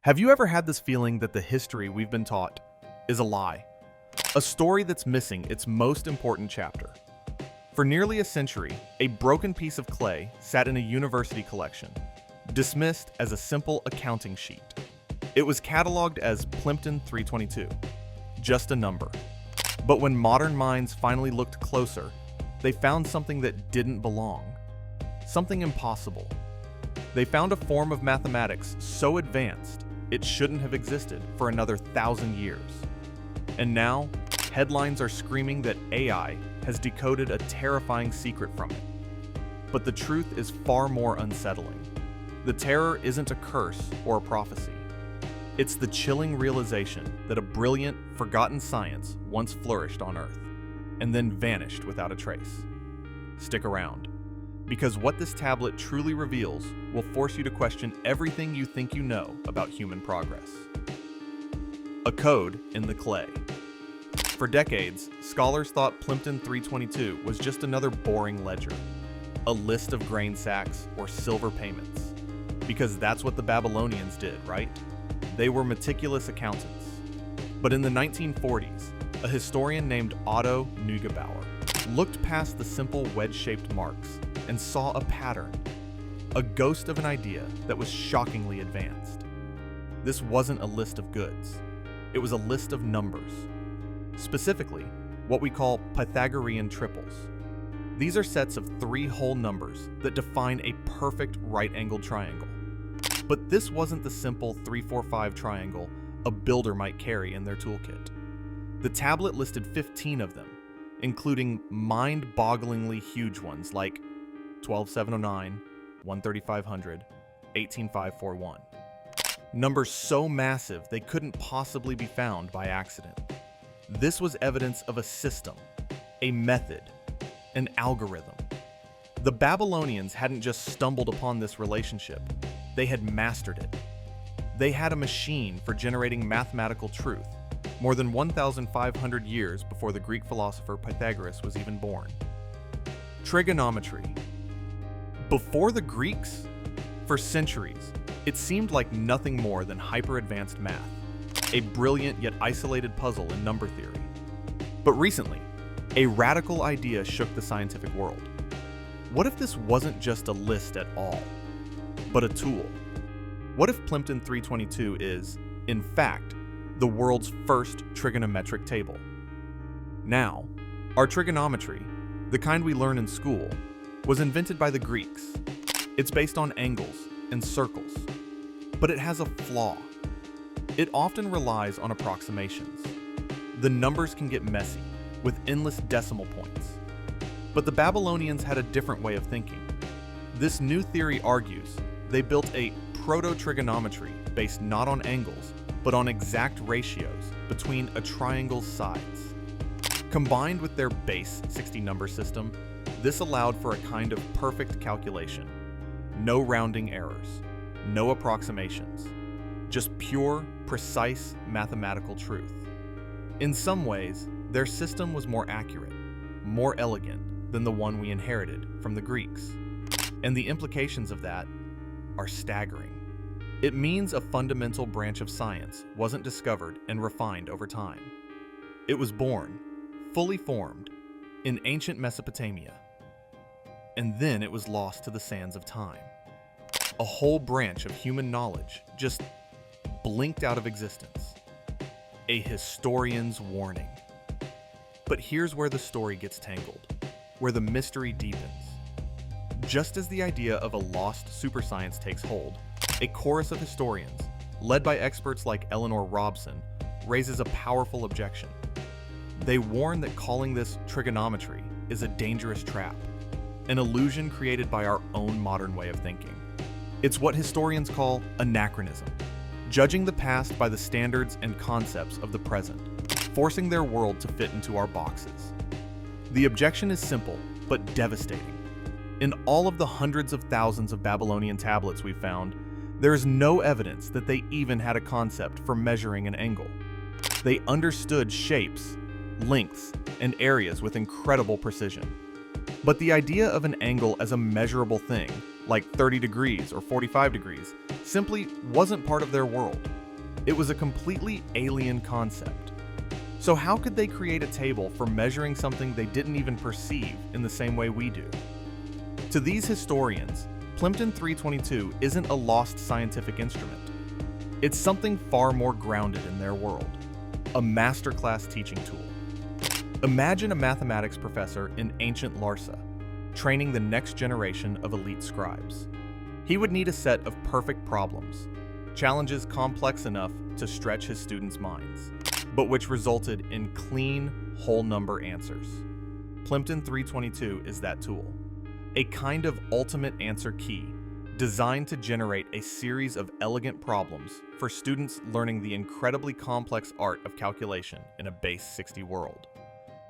Have you ever had this feeling that the history we've been taught is a lie? A story that's missing its most important chapter. For nearly a century, a broken piece of clay sat in a university collection, dismissed as a simple accounting sheet. It was catalogued as Plimpton 322, just a number. But when modern minds finally looked closer, they found something that didn't belong. Something impossible. They found a form of mathematics so advanced it shouldn't have existed for another 1,000 years. And now, headlines are screaming that AI has decoded a terrifying secret from it. But the truth is far more unsettling. The terror isn't a curse or a prophecy. It's the chilling realization that a brilliant, forgotten science once flourished on Earth, and then vanished without a trace. Stick around, because what this tablet truly reveals will force you to question everything you think you know about human progress. A code in the clay. For decades, scholars thought Plimpton 322 was just another boring ledger, a list of grain sacks or silver payments. Because that's what the Babylonians did, right? They were meticulous accountants. But in the 1940s, a historian named Otto Neugebauer looked past the simple wedge-shaped marks and saw a pattern, a ghost of an idea that was shockingly advanced. This wasn't a list of goods. It was a list of numbers. Specifically, what we call Pythagorean triples. These are sets of 3 whole numbers that define a perfect right-angled triangle. But this wasn't the simple 3-4-5 triangle a builder might carry in their toolkit. The tablet listed 15 of them, including mind-bogglingly huge ones like 12709, 13500, 18541. Numbers so massive they couldn't possibly be found by accident. This was evidence of a system, a method, an algorithm. The Babylonians hadn't just stumbled upon this relationship, they had mastered it. They had a machine for generating mathematical truth, more than 1,500 years before the Greek philosopher Pythagoras was even born. Trigonometry. Before the Greeks, for centuries, it seemed like nothing more than hyper-advanced math, a brilliant yet isolated puzzle in number theory. But recently, a radical idea shook the scientific world. What if this wasn't just a list at all, but a tool? What if Plimpton 322 is, in fact, the world's first trigonometric table? Now, our trigonometry, the kind we learn in school, was invented by the Greeks. It's based on angles and circles, but it has a flaw. It often relies on approximations. The numbers can get messy, with endless decimal points. But the Babylonians had a different way of thinking. This new theory argues they built a proto-trigonometry based not on angles, but on exact ratios between a triangle's sides. Combined with their base 60-number system, this allowed for a kind of perfect calculation. No rounding errors, no approximations, just pure, precise mathematical truth. In some ways, their system was more accurate, more elegant than the one we inherited from the Greeks. And the implications of that are staggering. It means a fundamental branch of science wasn't discovered and refined over time. It was born, fully formed, in ancient Mesopotamia. And then it was lost to the sands of time. A whole branch of human knowledge just blinked out of existence. A historian's warning. But here's where the story gets tangled, where the mystery deepens. Just as the idea of a lost superscience takes hold, a chorus of historians, led by experts like Eleanor Robson, raises a powerful objection. They warn that calling this trigonometry is a dangerous trap, an illusion created by our own modern way of thinking. It's what historians call anachronism, judging the past by the standards and concepts of the present, forcing their world to fit into our boxes. The objection is simple, but devastating. In all of the hundreds of thousands of Babylonian tablets we've found, there is no evidence that they even had a concept for measuring an angle. They understood shapes, lengths, and areas with incredible precision. But the idea of an angle as a measurable thing, like 30 degrees or 45 degrees, simply wasn't part of their world. It was a completely alien concept. So how could they create a table for measuring something they didn't even perceive in the same way we do? To these historians, Plimpton 322 isn't a lost scientific instrument. It's something far more grounded in their world, a masterclass teaching tool. Imagine a mathematics professor in ancient Larsa, training the next generation of elite scribes. He would need a set of perfect problems, challenges complex enough to stretch his students' minds, but which resulted in clean, whole number answers. Plimpton 322 is that tool, a kind of ultimate answer key designed to generate a series of elegant problems for students learning the incredibly complex art of calculation in a base 60 world.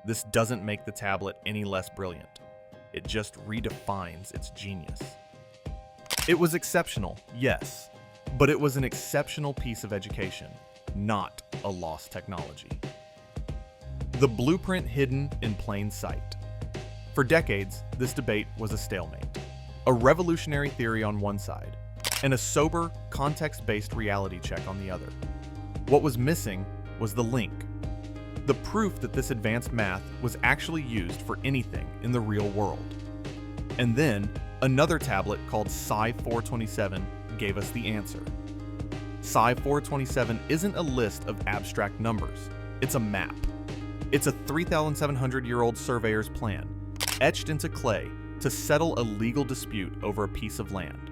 This doesn't make the tablet any less brilliant. It just redefines its genius. It was exceptional, yes, but it was an exceptional piece of education, not a lost technology. The blueprint hidden in plain sight. For decades, this debate was a stalemate. A revolutionary theory on one side, and a sober, context-based reality check on the other. What was missing was the link. The proof that this advanced math was actually used for anything in the real world. And then, another tablet called Sci 427 gave us the answer. Sci 427 isn't a list of abstract numbers, it's a map. It's a 3,700-year-old surveyor's plan, etched into clay to settle a legal dispute over a piece of land.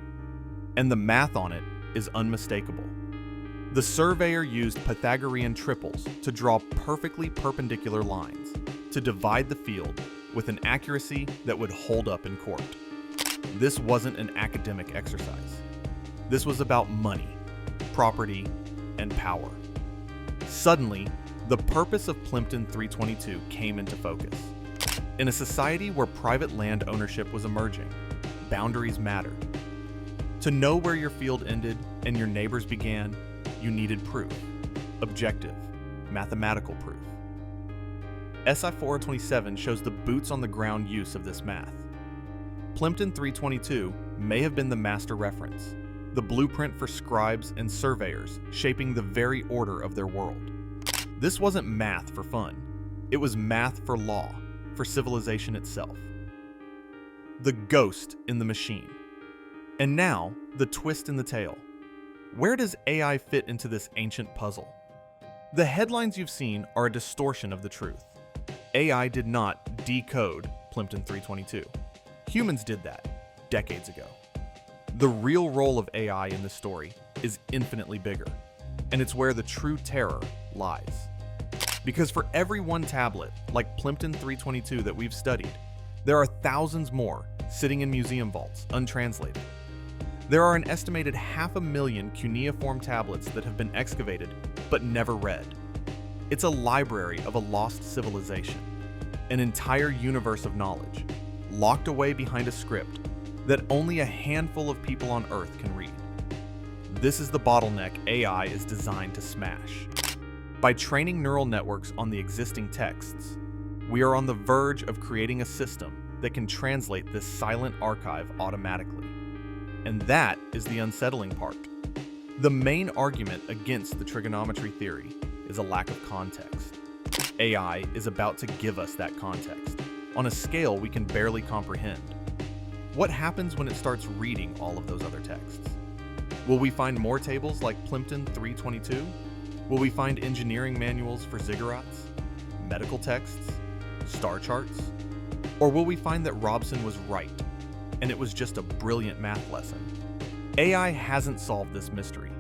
And the math on it is unmistakable. The surveyor used Pythagorean triples to draw perfectly perpendicular lines to divide the field with an accuracy that would hold up in court. This wasn't an academic exercise. This was about money, property, and power. Suddenly, the purpose of Plimpton 322 came into focus. In a society where private land ownership was emerging, boundaries mattered. To know where your field ended and your neighbors began, you needed proof. Objective, mathematical proof. SI 427 shows the boots-on-the-ground use of this math. Plimpton 322 may have been the master reference, the blueprint for scribes and surveyors shaping the very order of their world. This wasn't math for fun. It was math for law, for civilization itself. The ghost in the machine. And now, the twist in the tale. Where does AI fit into this ancient puzzle? The headlines you've seen are a distortion of the truth. AI did not decode Plimpton 322. Humans did that decades ago. The real role of AI in this story is infinitely bigger, and it's where the true terror lies. Because for every one tablet, like Plimpton 322 that we've studied, there are thousands more sitting in museum vaults, untranslated. There are an estimated 500,000 cuneiform tablets that have been excavated, but never read. It's a library of a lost civilization, an entire universe of knowledge, locked away behind a script that only a handful of people on Earth can read. This is the bottleneck AI is designed to smash. By training neural networks on the existing texts, we are on the verge of creating a system that can translate this silent archive automatically. And that is the unsettling part. The main argument against the trigonometry theory is a lack of context. AI is about to give us that context, on a scale we can barely comprehend. What happens when it starts reading all of those other texts? Will we find more tables like Plimpton 322? Will we find engineering manuals for ziggurats, medical texts, star charts? Or will we find that Robson was right, and it was just a brilliant math lesson? AI hasn't solved this mystery.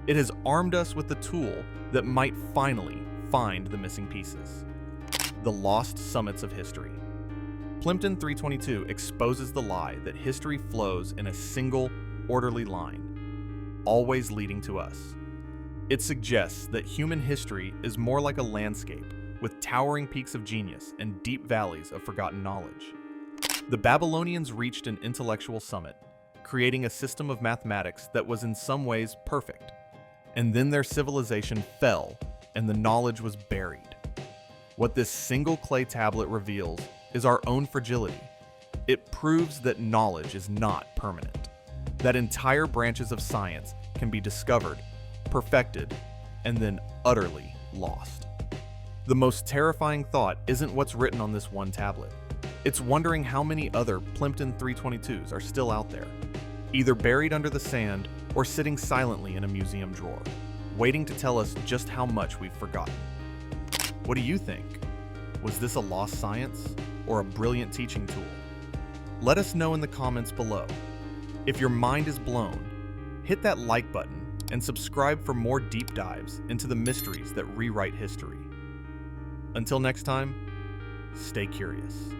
It has armed us with the tool that might finally find the missing pieces. The lost summits of history. Plimpton 322 exposes the lie that history flows in a single, orderly line, always leading to us. It suggests that human history is more like a landscape with towering peaks of genius and deep valleys of forgotten knowledge. The Babylonians reached an intellectual summit, creating a system of mathematics that was in some ways perfect. And then their civilization fell, and the knowledge was buried. What this single clay tablet reveals is our own fragility. It proves that knowledge is not permanent, that entire branches of science can be discovered, perfected, and then utterly lost. The most terrifying thought isn't what's written on this one tablet. It's wondering how many other Plimpton 322s are still out there, either buried under the sand or sitting silently in a museum drawer, waiting to tell us just how much we've forgotten. What do you think? Was this a lost science or a brilliant teaching tool? Let us know in the comments below. If your mind is blown, hit that like button and subscribe for more deep dives into the mysteries that rewrite history. Until next time, stay curious.